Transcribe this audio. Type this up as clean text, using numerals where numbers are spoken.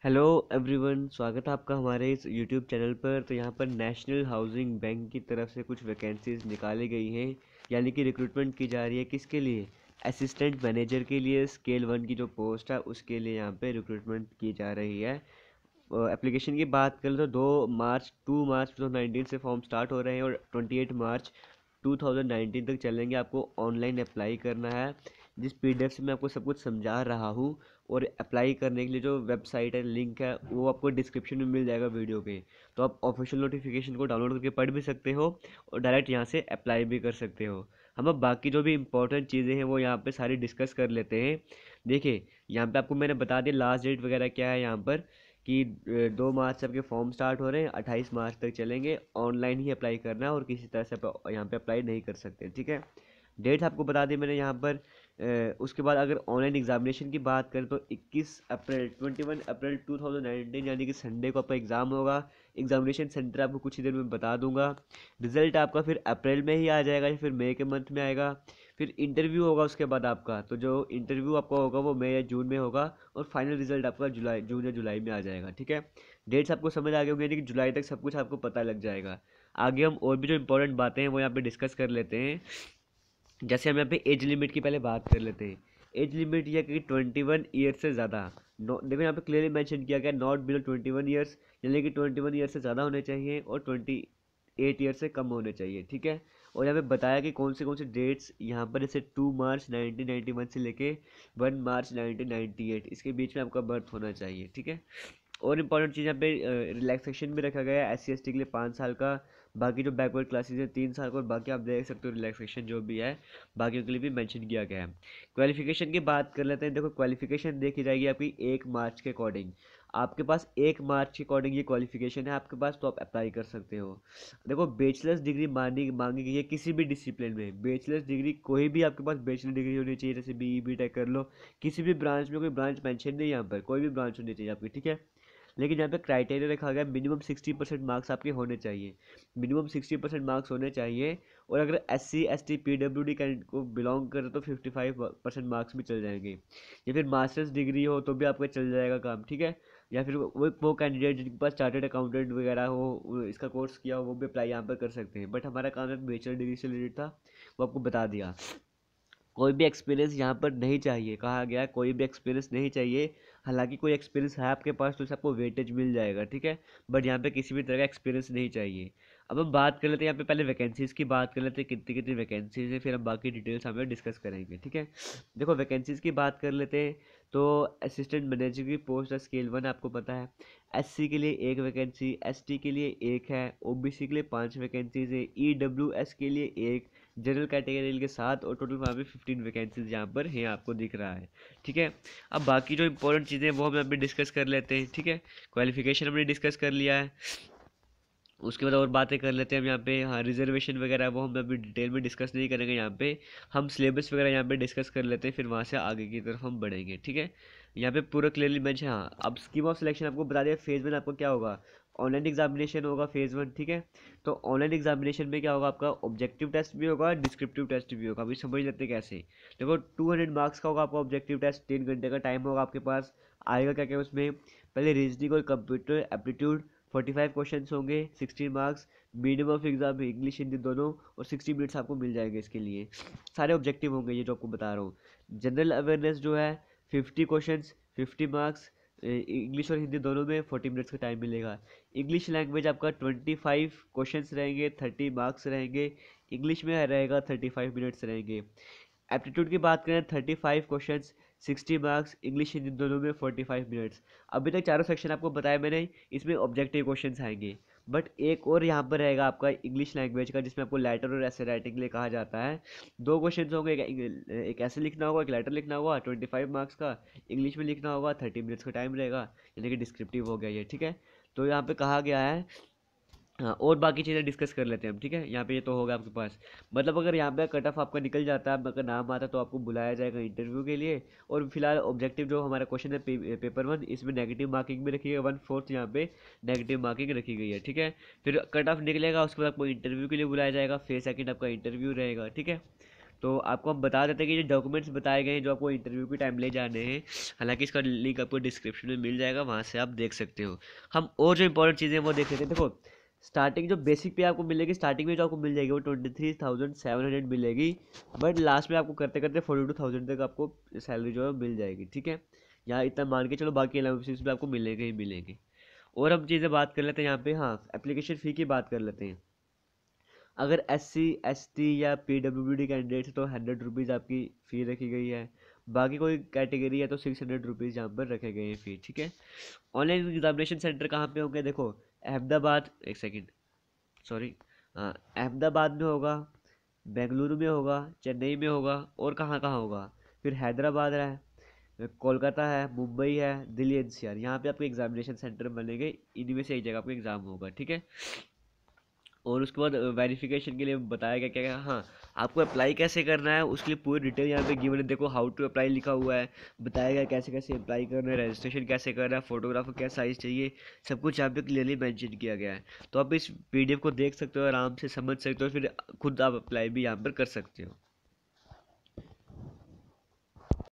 Hello everyone, स्वागत है आपका हमारे इस यूट्यूब चैनल पर। तो यहाँ पर नेशनल हाउसिंग बैंक की तरफ से कुछ वैकेंसीज निकाली गई हैं, यानी कि रिक्रूटमेंट की जा रही है। किसके लिए? असिस्टेंट मैनेजर के लिए। स्केल 1 की जो पोस्ट है उसके लिए यहाँ पे रिक्रूटमेंट की जा रही है। एप्लीकेशन की बात करें तो 2 मार्च 2019 से फॉर्म स्टार्ट हो रहे हैं और 28 मार्च 2019 तक चलेंगे। आपको ऑनलाइन अप्लाई करना है, जिस पीडीएफ से मैं आपको सब कुछ समझा रहा हूँ। और अप्लाई करने के लिए जो वेबसाइट है, लिंक है, वो आपको डिस्क्रिप्शन में मिल जाएगा वीडियो के। तो आप ऑफिशियल नोटिफिकेशन को डाउनलोड करके पढ़ भी सकते हो और डायरेक्ट यहाँ से अप्लाई भी कर सकते हो। हम अब बाकी जो भी इंपॉर्टेंट चीज़ें हैं वो यहाँ पे सारी डिस्कस कर लेते हैं। देखिए, यहाँ पे आपको मैंने बता दिया लास्ट डेट वगैरह क्या है यहाँ पर, कि 2 मार्च से आपके फॉर्म स्टार्ट हो रहे हैं, 28 मार्च तक चलेंगे। ऑनलाइन ही अप्लाई करना है और किसी तरह से आप यहाँ पे अप्लाई नहीं कर सकते, ठीक है। डेट आपको बता दी मैंने यहाँ पर। उसके बाद अगर ऑनलाइन एग्जामिनेशन की बात करें तो 21 अप्रैल 2019 यानी कि संडे को आपका एग्ज़ाम होगा। एग्जामिनेशन सेंटर आपको कुछ ही देर में बता दूंगा। रिजल्ट आपका फिर अप्रैल में ही आ जाएगा या फिर मई के मंथ में आएगा। फिर इंटरव्यू होगा उसके बाद आपका, तो जो इंटरव्यू आपका होगा वो मई या जून में होगा। और फाइनल रिजल्ट आपका जून या जुलाई में आ जाएगा, ठीक है। डेट्स आपको समझ आ गए होंगे, यानी कि जुलाई तक सब कुछ आपको पता लग जाएगा। आगे हम और भी जो इंपॉर्टेंट बातें हैं वो यहाँ पे डिस्कस कर लेते हैं। जैसे हम यहाँ पे एज लिमिट की पहले बात कर लेते हैं। एज लिमिट यह कि 21 ईयर से ज़्यादा। देखो यहाँ पे क्लियरली मेंशन किया गया, नॉट बिलो 21 ईयर्स, यानी कि 21 ईयर से ज़्यादा होने चाहिए और 28 ईयर से कम होने चाहिए, ठीक है। और यहाँ पे बताया कि कौन से डेट्स यहाँ पर, जैसे 2 मार्च 1991 से लेके 1 मार्च 1998, इसके बीच में आपका बर्थ होना चाहिए, ठीक है। और इम्पॉर्टेंट चीज़ यहाँ पे रिलैक्सेशन भी रखा गया है। SC ST के लिए 5 साल का, बाकी जो बैकवर्ड क्लासेज है 3 साल का, और बाकी आप देख सकते हो रिलैक्सेशन जो भी है बाकियों के लिए भी मेंशन किया गया है। क्वालिफिकेशन की बात कर लेते हैं। देखो, क्वालिफिकेशन देखी जाएगी आपकी 1 मार्च के अकॉर्डिंग। आपके पास 1 मार्च के अकॉर्डिंग ये क्वालिफिकेशन है आपके पास, तो आप अप्लाई कर सकते हो। देखो, बैचलर्स डिग्री मांगी गई है किसी भी डिसिप्लिन में। बैचलर्स डिग्री कोई भी आपके पास बैचलर डिग्री होनी चाहिए, जैसे BE BTech कर लो। किसी भी ब्रांच में कोई ब्रांच मेंशन नहीं है यहाँ पर, कोई भी ब्रांच होनी चाहिए आपकी, ठीक है। लेकिन यहाँ पे क्राइटेरिया रखा गया, मिनिमम 60% मार्क्स आपके होने चाहिए। मिनिमम 60% मार्क्स होने चाहिए। और अगर SC ST PWD कैंडिडेट को बिलोंग करे तो 55% मार्क्स भी चल जाएंगे। या फिर मास्टर्स डिग्री हो तो भी आपका चल जाएगा काम, ठीक है। या फिर वो कैंडिडेट जिनके पास चार्टर्ड अकाउंटेंट वगैरह हो, इसका कोर्स किया हो, वो भी अप्लाई यहाँ पर कर सकते हैं। बट हमारा काम एक बैचलर डिग्री से रिलेटेड था, वो आपको बता दिया। कोई भी एक्सपीरियंस यहाँ पर नहीं चाहिए, कहा गया है कोई भी एक्सपीरियंस नहीं चाहिए। हालांकि कोई एक्सपीरियंस है आपके पास तो उसे आपको वेटेज मिल जाएगा, ठीक है। बट यहाँ पे किसी भी तरह का एक्सपीरियंस नहीं चाहिए। अब हम बात कर लेते हैं यहाँ पे, पहले वैकेंसीज़ की बात कर लेते हैं, कितनी कितनी वैकेंसीज़ है, फिर हम बाकी डिटेल्स हमें डिस्कस करेंगे, ठीक है। देखो, वैकेंसीज़ की बात कर लेते हैं। तो असिस्टेंट मैनेजर की पोस्ट है, स्केल 1 आपको पता है। SC के लिए 1 वैकेंसी, ST के लिए 1 है, OBC के लिए 5 वैकेंसीज है, EWS के लिए 1, जनरल कैटेगरी के साथ, और टोटल वहाँ पे 15 वैकेंसीज यहाँ पर है, आपको दिख रहा है, ठीक है। अब बाकी जो इंपॉर्टेंट चीज़ें हैं वो हम यहाँ पे डिस्कस कर लेते हैं, ठीक है। क्वालिफिकेशन हमने डिस्कस कर लिया है। उसके बाद और बातें कर लेते हैं हम यहाँ पे। हाँ, रिजर्वेशन वगैरह वो हम अभी डिटेल में डिस्कस नहीं करेंगे यहाँ पे। हम सिलेबस वगैरह यहाँ पे डिस्कस कर लेते हैं, फिर वहाँ से आगे की तरफ हम बढ़ेंगे, ठीक है। यहाँ पे पूरा क्लियरली मेंशन। हाँ, अब स्कीम ऑफ सिलेक्शन आपको बता दिया। फेज़ 1 आपको क्या होगा, ऑनलाइन एग्जामिनेशन होगा फेज़ 1, ठीक है। तो ऑनलाइन एग्जामिनेशन में क्या होगा, आपका ऑब्जेक्टिव टेस्ट भी होगा, डिस्क्रिप्टिव टेस्ट भी होगा। अभी समझ लेते हैं कैसे। देखो, 200 मार्क्स का होगा आपका ऑब्जेक्टिव टेस्ट, 3 घंटे का टाइम होगा आपके पास। आएगा क्या क्या उसमें, पहले रीजनिंग और कंप्यूटर एप्टीट्यूड 45 क्वेश्चन होंगे, 16 marks. Medium of exam English Hindi दोनों, और 60 मिनट्स आपको मिल जाएंगे इसके लिए। सारे ऑब्जेक्टिव होंगे ये जो आपको बता रहा हूँ। जनरल अवेयरनेस जो है 50 क्वेश्चन, 50 मार्क्स। इंग्लिश और हिंदी दोनों में 40 मिनट्स का टाइम मिलेगा। इंग्लिश लैंग्वेज आपका 25 क्वेश्चंस रहेंगे, 30 मार्क्स रहेंगे। इंग्लिश में रहेगा 35 मिनट्स रहेंगे। एप्टीट्यूड की बात करें 35 क्वेश्चंस, 60 मार्क्स, इंग्लिश हिंदी दोनों में 45 मिनट्स। अभी तक चारों सेक्शन आपको बताया मैंने, इसमें ऑब्जेक्टिव क्वेश्चंस आएंगे। बट एक और यहाँ पर रहेगा आपका इंग्लिश लैंग्वेज का, जिसमें आपको लेटर और ऐसे राइटिंग के लिए कहा जाता है। 2 क्वेश्चन होंगे, एक ऐसे लिखना होगा, एक लेटर लिखना होगा 25 मार्क्स का। इंग्लिश में लिखना होगा, 30 मिनट्स का टाइम रहेगा, यानी कि डिस्क्रिप्टिव हो गया ये, ठीक है। तो यहाँ पे कहा गया है। हाँ, और बाकी चीज़ें डिस्कस कर लेते हैं हम, ठीक है। यहाँ पे ये तो होगा आपके पास। मतलब अगर यहाँ पे कट ऑफ आपका निकल जाता है, अगर नाम आता है, तो आपको बुलाया जाएगा इंटरव्यू के लिए। और फिलहाल ऑब्जेक्टिव जो हमारा क्वेश्चन है पेपर 1, इसमें नेगेटिव मार्किंग भी रखी है, 1/4 यहाँ पे नेगेटिव मार्किंग रखी गई है, ठीक है। फिर कट ऑफ निकलेगा, उसके बाद आपको इंटरव्यू के लिए बुलाया जाएगा। फेज 2 आपका इंटरव्यू रहेगा, ठीक है। तो आपको हम बता देते हैं कि जो डॉक्यूमेंट्स बताए गए हैं जो आपको इंटरव्यू के टाइम ले जाने हैं, हालांकि इसका लिंक आपको डिस्क्रिप्शन में मिल जाएगा, वहाँ से आप देख सकते हो। हम और जो इंपॉर्टेंट चीज़ें हैं वो देख लेते हैं। देखो स्टार्टिंग जो बेसिक पे आपको मिलेगी, स्टार्टिंग में जो आपको मिल जाएगी वो 23,700 मिलेगी, बट लास्ट में आपको करते करते 42,000 तक आपको सैलरी जो है मिल जाएगी, ठीक है। यहाँ इतना मान के चलो, बाकी अलाउंसेस भी आपको मिलेंगे ही मिलेंगे। और हम चीज़ें बात कर लेते हैं यहाँ पे, हाँ एप्लीकेशन फ़ी की बात कर लेते हैं। अगर SC ST या PWD कैंडिडेट है तो 100 रुपीज़ आपकी फ़ी रखी गई है। बाकी कोई कैटेगरी है तो 600 रुपीज़ यहाँ पर रखे गए हैं फ़ी, ठीक है। ऑनलाइन एग्जामिनेशन सेंटर कहाँ पे होंगे, देखो अहमदाबाद, एक सेकेंड सॉरी, हाँ अहमदाबाद में होगा, बेंगलुरु में होगा, चेन्नई में होगा, और कहाँ कहाँ होगा, फिर हैदराबाद है, कोलकाता है, मुंबई है, दिल्ली NCR, यहाँ पे आपके एग्जामिनेशन सेंटर बनेंगे। इन्हीं में से एक जगह आपका एग्ज़ाम होगा, ठीक है। और उसके बाद वेरिफिकेशन के लिए बताया गया क्या क्या, हाँ आपको अप्लाई कैसे करना है उसके लिए पूरी डिटेल यहाँ पे गिवन है। देखो हाउ टू अप्लाई लिखा हुआ है, बताया गया कैसे कैसे अप्लाई करना है, रजिस्ट्रेशन कैसे करना है, फोटोग्राफर क्या साइज़ चाहिए, सब कुछ यहाँ पे क्लियरली मेंशन किया गया है। तो आप इस PDF को देख सकते हो, आराम से समझ सकते हो, फिर खुद आप अप्लाई भी यहाँ पर कर सकते हो।